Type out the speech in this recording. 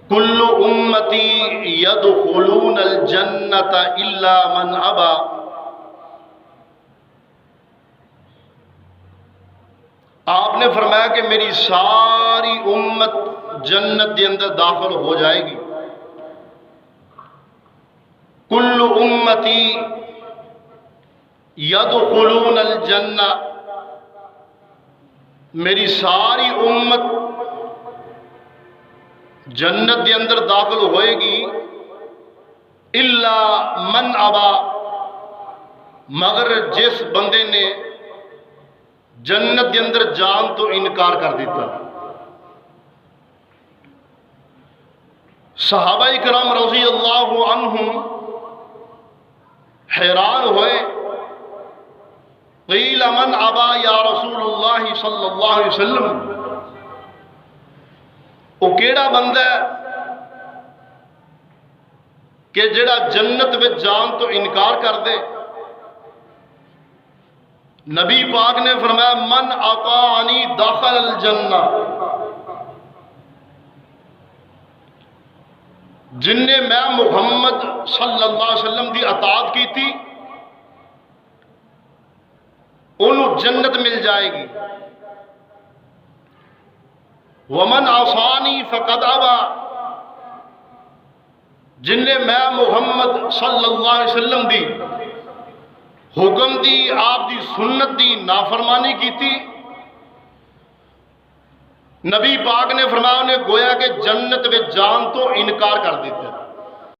کل امتی یدخلون الجنت الا من ابا، آپ نے فرمایا کہ میری ساری امت جنت کے اندر داخل ہو جائے گی. کل امتی یدخلون الجنہ، میری ساری امت جنت کے اندر داخل ہوئے گی. الا من ابا، مگر جس بندے نے جنت کے اندر جان تو انکار کر دیتا. صحابہ کرام رضی اللہ عنہم حیران ہوئے. قیل من ابا یا رسول اللہ صلی اللہ علیہ وسلم، وہ کیڑا بندہ ہے کہ جڑا جنت میں جان تو انکار کر دے؟ نبی پاک نے فرمایا من اطاعنی دخل الجنہ، جن نے میں محمد صلی اللہ علیہ وسلم دی اطاعت کی تھی انہوں جنت مل جائے گی. ومن عصانی فقد ابا، جن نے میں محمد صلی اللہ علیہ وسلم دی حکم دی، آپ دی سنت دی نافرمانی کی تھی، نبی پاک نے فرمایا انہیں گویا کہ جنت میں جان تو انکار کر دیتے.